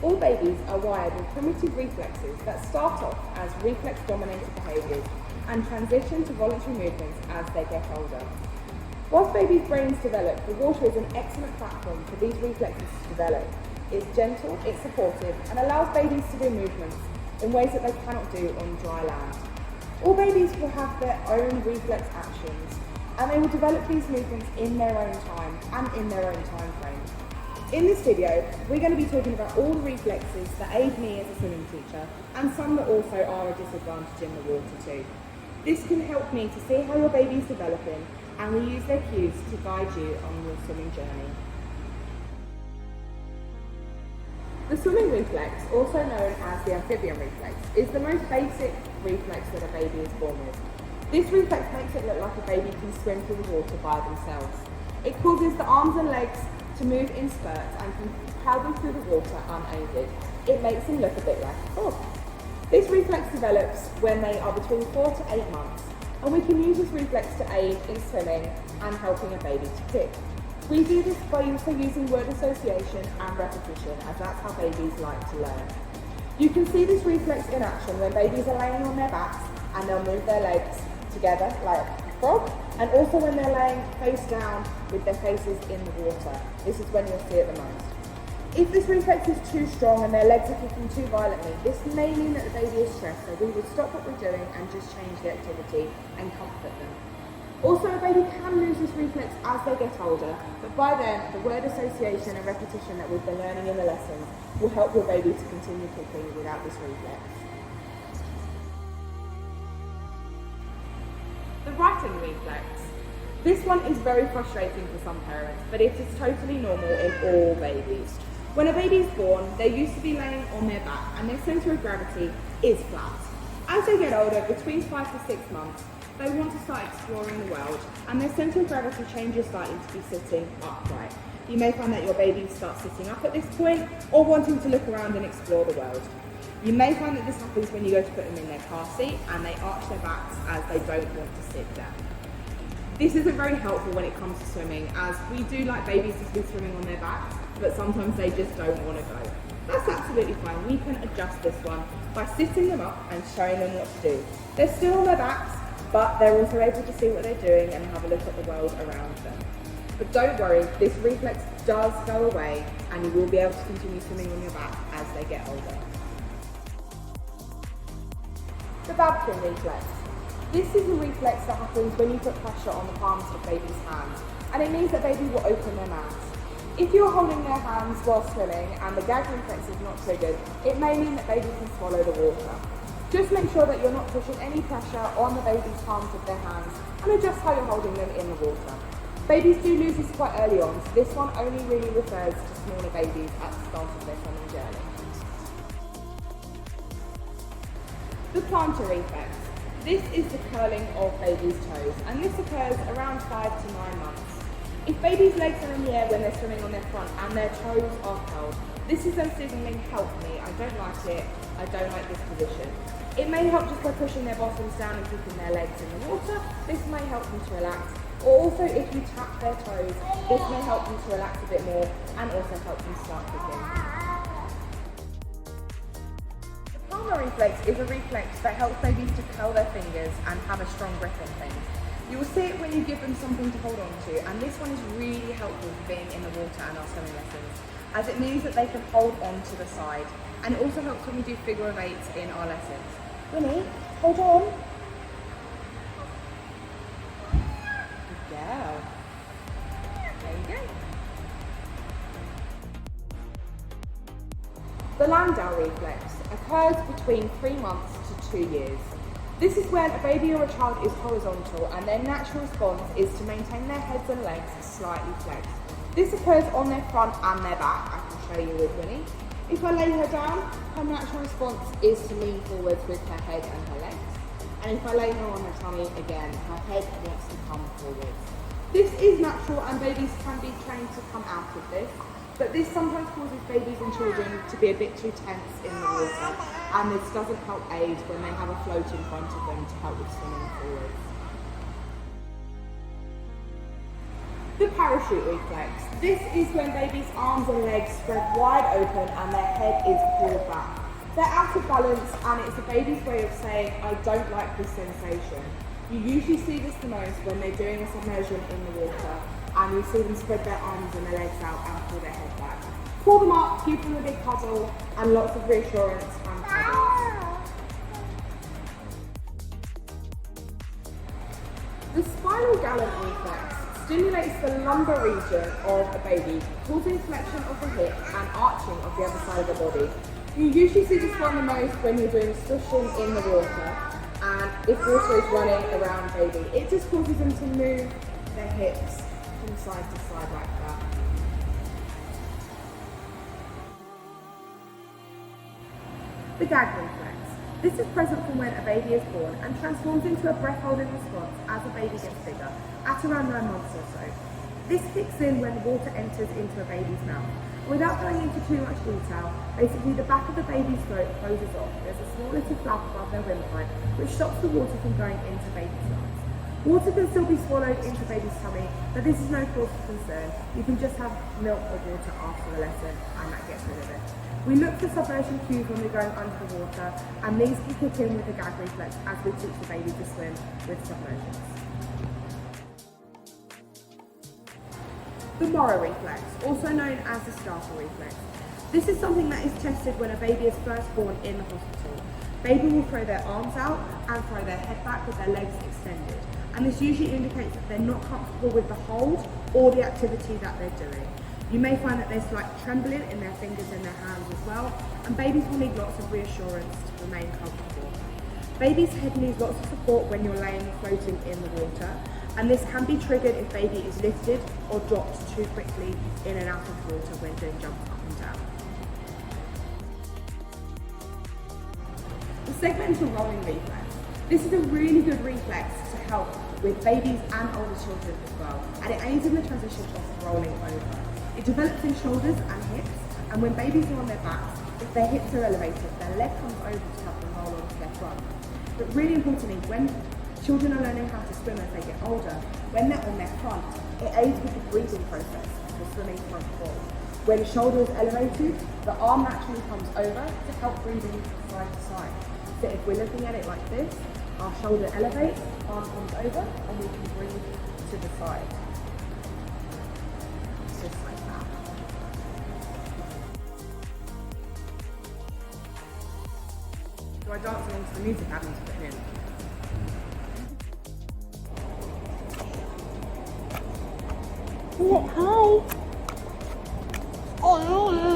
all babies are wired with primitive reflexes that start off as reflex-dominated behaviours and transition to voluntary movements as they get older. Whilst babies' brains develop, the water is an excellent platform for these reflexes to develop. It's gentle, it's supportive, and allows babies to do movements in ways that they cannot do on dry land. All babies will have their own reflex actions, and they will develop these movements in their own time and in their own time frame. In this video, we're going to be talking about all the reflexes that aid me as a swimming teacher, and some that also are a disadvantage in the water too. This can help me to see how your baby is developing, and we use their cues to guide you on your swimming journey. The swimming reflex, also known as the amphibian reflex, is the most basic reflex that a baby is born with. This reflex makes it look like a baby can swim through the water by themselves. It causes the arms and legs to move in spurts and can propel them through the water unaided. It makes them look a bit like a frog. This reflex develops when they are between 4 to 8 months, and we can use this reflex to aid in swimming and helping a baby to kick. We do this by also using word association and repetition, as that's how babies like to learn. You can see this reflex in action when babies are laying on their backs and they'll move their legs together like a frog, and also when they're laying face down with their faces in the water. This is when you'll see it the most. If this reflex is too strong and their legs are kicking too violently, this may mean that the baby is stressed, so we would stop what we're doing and just change the activity and comfort them. Also, a baby can lose this reflex as they get older, but by then, the word association and repetition that we've been learning in the lessons will help your baby to continue kicking without this reflex. The writing reflex. This one is very frustrating for some parents, but it is totally normal in all babies. When a baby is born, they're used to be laying on their back and their centre of gravity is flat. As they get older, between 5 to 6 months, they want to start exploring the world, and their centre of gravity changes slightly to be sitting upright. You may find that your baby starts sitting up at this point or wanting to look around and explore the world. You may find that this happens when you go to put them in their car seat and they arch their backs as they don't want to sit down. This isn't very helpful when it comes to swimming, as we do like babies to be swimming on their backs, but sometimes they just don't want to go. That's absolutely fine. We can adjust this one by sitting them up and showing them what to do. They're still on their backs, but they're also able to see what they're doing and have a look at the world around them. But don't worry, this reflex does go away and you will be able to continue swimming on your back as they get older. The Babkin Reflex. This is a reflex that happens when you put pressure on the palms of baby's hands, and it means that baby will open their mouths. If you're holding their hands while swimming and the Gag Reflex is not triggered, it may mean that baby can swallow the water. Just make sure that you're not pushing any pressure on the baby's palms of their hands and adjust how you're holding them in the water. Babies do lose this quite early on, so this one only really refers to smaller babies at the start of their swimming journey. The Plantar Reflex. This is the curling of baby's toes, and this occurs around 5 to 9 months. If baby's legs are in the air when they're swimming on their front and their toes are curled, this is them signaling, help me, I don't like it, I don't like this position. It may help just by pushing their bottoms down and keeping their legs in the water. This may help them to relax. Or also if you tap their toes, this may help them to relax a bit more and also help them start kicking. The Moro Reflex is a reflex that helps babies to curl their fingers and have a strong grip on things. You will see it when you give them something to hold on to, and this one is really helpful for being in the water and our swimming lessons, as it means that they can hold on to the side, and it also helps when we do figure of eights in our lessons. Winnie, hold on. Good girl. There you go. The Landau Reflex occurs between 3 months to 2 years. This is when a baby or a child is horizontal and their natural response is to maintain their heads and legs slightly flexed. This occurs on their front and their back. I can show you with Winnie. If I lay her down, her natural response is to lean forwards with her head and her legs. And if I lay her on her tummy, again, her head wants to come forwards. This is natural and babies can be trained to come out of this. But this sometimes causes babies and children to be a bit too tense in the water, and this doesn't help aid when they have a float in front of them to help with swimming forwards. The parachute reflex. This is when babies' arms and legs spread wide open and their head is pulled back. They're out of balance and it's the baby's way of saying, I don't like this sensation. You usually see this the most when they're doing a submersion in the water and you see them spread their arms and their legs out and pull their head back. Pull them up, give them a big cuddle and lots of reassurance and cuddles. The spinal Galant reflex stimulates the lumbar region of a baby, causing flexion of the hip and arching of the other side of the body. You usually see this one the most when you're doing swishing in the water and if water is running around baby. It just causes them to move their hips from side to side like that. The Gag Reflex. This is present from when a baby is born and transforms into a breath-holding response as a baby gets bigger, at around 9 months or so. This kicks in when water enters into a baby's mouth. Without going into too much detail, basically the back of the baby's throat closes off. There's a small little flap above their windpipe which stops the water from going into baby's lungs. Water can still be swallowed into baby's tummy, but this is no cause for concern. You can just have milk or water after the lesson and that gets rid of it. We look for submersion cues when we're going under the water and these can kick in with the Gag Reflex as we teach the baby to swim with submersions. The Moro Reflex, also known as the Starter Reflex. This is something that is tested when a baby is first born in the hospital. Baby will throw their arms out and throw their head back with their legs extended. And this usually indicates that they're not comfortable with the hold or the activity that they're doing. You may find that there's slight trembling in their fingers and their hands as well, and babies will need lots of reassurance to remain comfortable. Baby's head needs lots of support when you're laying floating in the water, and this can be triggered if baby is lifted or dropped too quickly in and out of water when doing jumps up and down. The segmental rolling reflex. This is a really good reflex to help with babies and older children as well, and it aids in the transition of rolling over. It develops in shoulders and hips, and when babies are on their backs, if their hips are elevated, their leg comes over to help them roll onto their front. But really importantly, when children are learning how to swim as they get older, when they're on their front, it aids with the breathing process for swimming front forward. When the shoulder is elevated, the arm naturally comes over to help breathing side to side. So if we're looking at it like this, our shoulder elevates, arm comes over, and we can breathe to the side. Just like that. So I dancing into the music Adam's putting in. Hi.